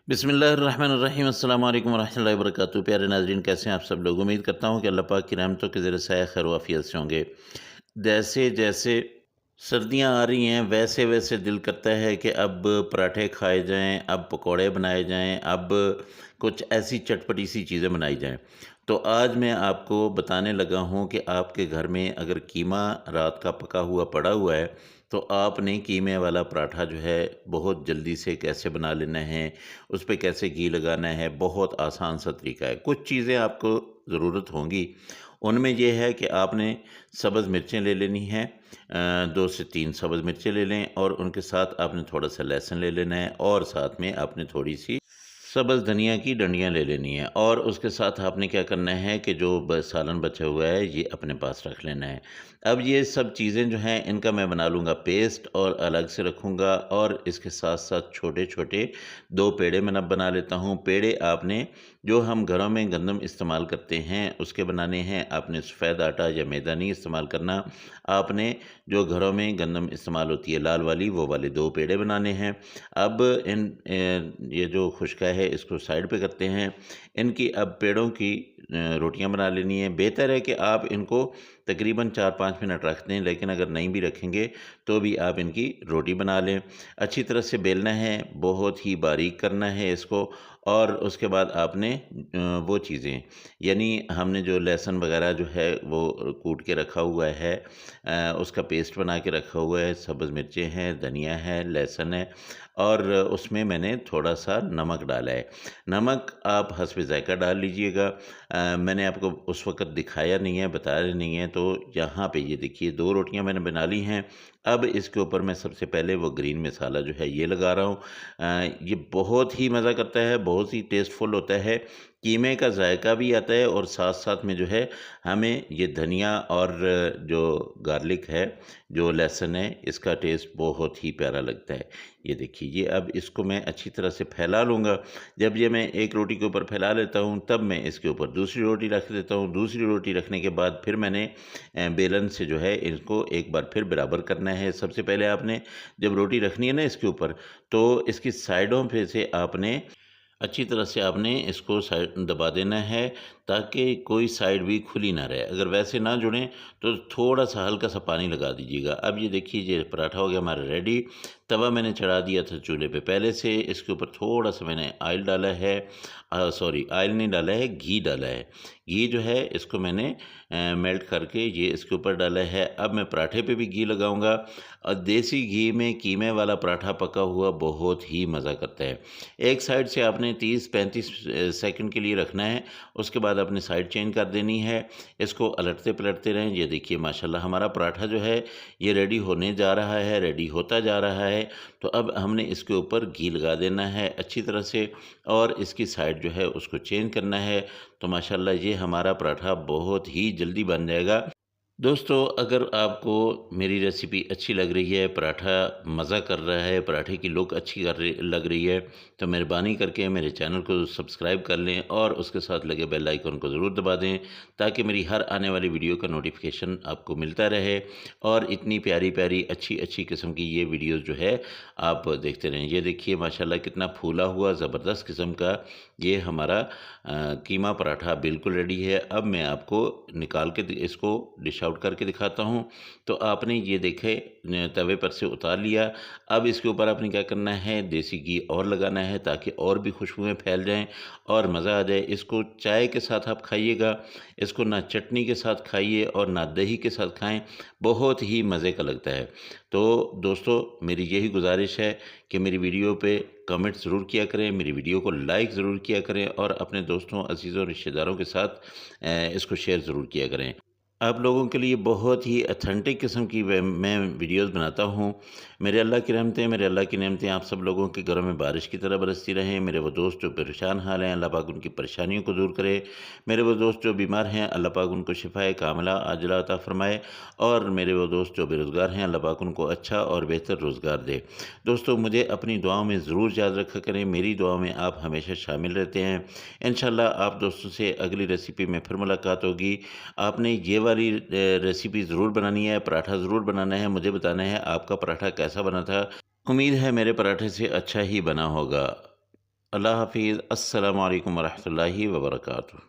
बिस्मिल्लाहिर्रहमानिर्रहीम अस्सलाम वालेकुम रहमतुल्लाहि व बरकातहू। प्यारे नाज़रीन, कैसे हैं आप सब लोग? उम्मीद करता हूँ कि अल्लाह पाक की रहमतों के ज़रिए साया खैर वाफ़ियत से होंगे। जैसे जैसे सर्दियाँ आ रही हैं वैसे वैसे दिल करता है कि अब पराठे खाए जाएँ, अब पकौड़े बनाए जाएँ, अब कुछ ऐसी चटपटी सी चीज़ें बनाई जाएँ। तो आज मैं आपको बताने लगा हूँ कि आपके घर में अगर कीमा रात का पका हुआ पड़ा हुआ है, तो आपने कीमे वाला पराठा जो है बहुत जल्दी से कैसे बना लेना है, उस पे कैसे घी लगाना है, बहुत आसान सा तरीका है। कुछ चीज़ें आपको ज़रूरत होंगी, उनमें ये है कि आपने सब्ज़ मिर्चें ले लेनी हैं, 2 से 3 सब्ज़ मिर्चें ले लें और उनके साथ आपने थोड़ा-सा लहसुन ले लेना है और साथ में आपने थोड़ी-सी सब्ज़ धनिया की डंडियाँ ले लेनी है और उसके साथ आपने क्या करना है कि जो सालन बचा हुआ है ये अपने पास रख लेना है। अब ये सब चीज़ें जो हैं इनका मैं बना लूँगा पेस्ट और अलग से रखूँगा और इसके साथ-साथ छोटे-छोटे 2 पेड़े मैं बना लेता हूँ। पेड़े आपने जो हम घरों में गंदम इस्तेमाल करते हैं उसके बनाने हैं, आपने सफ़ेद आटा या मैदा नहीं इस्तेमाल करना। आपने जो घरों में गंदम इस्तेमाल होती है लाल वाली, वो वाले 2 पेड़े बनाने हैं। अब ये जो खुश्का है इसको साइड पे करते हैं। इनकी अब पेड़ों की रोटियां बना लेनी है। बेहतर है कि आप इनको तकरीबन 4-5 मिनट रख दें, लेकिन अगर नहीं भी रखेंगे तो भी आप इनकी रोटी बना लें। अच्छी तरह से बेलना है, बहुत ही बारीक करना है इसको और उसके बाद आपने वो चीज़ें यानी हमने जो लहसुन वगैरह जो है वो कूट के रखा हुआ है, उसका पेस्ट बना के रखा हुआ है, सब्ज़ मिर्चें हैं, धनिया है, लहसुन है और उसमें मैंने थोड़ा-सा नमक डाला है। नमक आप हस्ब ज़ायक़ा डाल लीजिएगा। मैंने आपको उस वक़्त दिखाया नहीं है, बताया नहीं है, तो यहाँ पे ये देखिए 2 रोटियाँ मैंने बना ली हैं। अब इसके ऊपर मैं सबसे पहले वो ग्रीन मसाला जो है ये लगा रहा हूँ। ये बहुत ही मज़ा करता है, बहुत ही टेस्टफुल होता है। कीमे का ज़ायक़ा भी आता है और साथ-साथ में जो है हमें ये धनिया और जो गार्लिक है, जो लहसुन है, इसका टेस्ट बहुत ही प्यारा लगता है। ये देखिए, ये अब इसको मैं अच्छी तरह से फैला लूँगा। जब ये मैं एक रोटी के ऊपर फैला लेता हूँ, तब मैं इसके ऊपर दूसरी रोटी रख देता हूँ। दूसरी रोटी रखने के बाद फिर मैंने बेलन से जो है इसको एक बार फिर बराबर करना है। सबसे पहले आपने जब रोटी रखनी है ना इसके ऊपर, तो इसकी साइडों पे से आपने अच्छी तरह से आपने इसको साइड दबा देना है ताकि कोई साइड भी खुली ना रहे। अगर वैसे ना जुड़ें तो थोड़ा-सा हल्का-सा पानी लगा दीजिएगा। अब ये देखिए ये पराठा हो गया हमारा रेडी। तवा मैंने चढ़ा दिया था चूल्हे पे पहले से, इसके ऊपर थोड़ा-सा मैंने ऑयल डाला है, सॉरी ऑयल नहीं डाला है, घी डाला है। घी जो है इसको मैंने मेल्ट करके ये इसके ऊपर डाला है। अब मैं पराठे पे भी घी लगाऊँगा और देसी घी में कीमे वाला पराठा पका हुआ बहुत ही मज़ा करता है। एक साइड से आपने 30-35 सेकंड के लिए रखना है, उसके बाद आपने साइड चेंज कर देनी है। इसको पलटते-पलटते रहें। ये देखिए माशाल्लाह हमारा पराठा जो है ये रेडी होने जा रहा है, रेडी होता जा रहा है। तो अब हमने इसके ऊपर घी लगा देना है अच्छी तरह से और इसकी साइड जो है उसको चेंज करना है। तो माशाल्लाह ये हमारा पराठा बहुत ही जल्दी बन जाएगा। दोस्तों, अगर आपको मेरी रेसिपी अच्छी लग रही है, पराठा मज़ा कर रहा है, पराठे की लुक अच्छी कर रही लग रही है, तो मेहरबानी करके मेरे चैनल को सब्सक्राइब कर लें और उसके साथ लगे बेल आइकन को ज़रूर दबा दें ताकि मेरी हर आने वाली वीडियो का नोटिफिकेशन आपको मिलता रहे और इतनी प्यारी-प्यारी, अच्छी-अच्छी किस्म की ये वीडियोज़ जो है आप देखते रहें। ये देखिए माशाल्लाह कितना फूला हुआ ज़बरदस्त किस्म का ये हमारा कीमा पराठा बिल्कुल रेडी है। अब मैं आपको निकाल के इसको डिश आउट करके दिखाता हूँ। तो आपने ये देखे तवे पर से उतार लिया। अब इसके ऊपर आपने क्या करना है, देसी घी और लगाना है ताकि और भी खुशबुएँ फैल जाएँ और मज़ा आ जाए। इसको चाय के साथ आप खाइएगा, इसको ना चटनी के साथ खाइए और ना दही के साथ खाएँ, बहुत ही मज़े का लगता है। तो दोस्तों, मेरी यही गुज़ारिश है कि मेरी वीडियो पे कमेंट ज़रूर किया करें, मेरी वीडियो को लाइक ज़रूर किया करें और अपने दोस्तों, अज़ीज़ों, रिश्तेदारों के साथ इसको शेयर ज़रूर किया करें। आप लोगों के लिए बहुत ही ऑथेंटिक किस्म की मैं वीडियोज़ बनाता हूँ। मेरे अल्लाह की रहमतें, मेरे अल्लाह की नेमतें आप सब लोगों के घरों में बारिश की तरह बरसती रहें। मेरे वो दोस्त जो परेशान हाल हैं, अल्लाह पाक उनकी परेशानियों को दूर करे। मेरे वो दोस्त जो बीमार हैं, अल्लाह पाक उनको शिफ़ाए कामिला आजिला अता फ़रमाए और मेरे वो दोस्त जो बेरोज़गार हैं, अल्लाह पाक उनको अच्छा और बेहतर रोज़गार दे। दोस्तों, मुझे अपनी दुआओं में ज़रूर याद रखा करें, मेरी दुआओं में आप हमेशा शामिल रहते हैं। इंशाअल्लाह आप दोस्तों से अगली रेसिपी में फिर मुलाकात होगी। आपने ये वाली रेसिपी ज़रूर बनानी है, पराठा ज़रूर बनाना है, मुझे बताना है आपका पराठा कैसा बना था। उम्मीद है मेरे पराठे से अच्छा ही बना होगा। अल्लाह हाफ़िज़। अस्सलामु अलैकुम व रहमतुल्लाहि व बरकातुहू।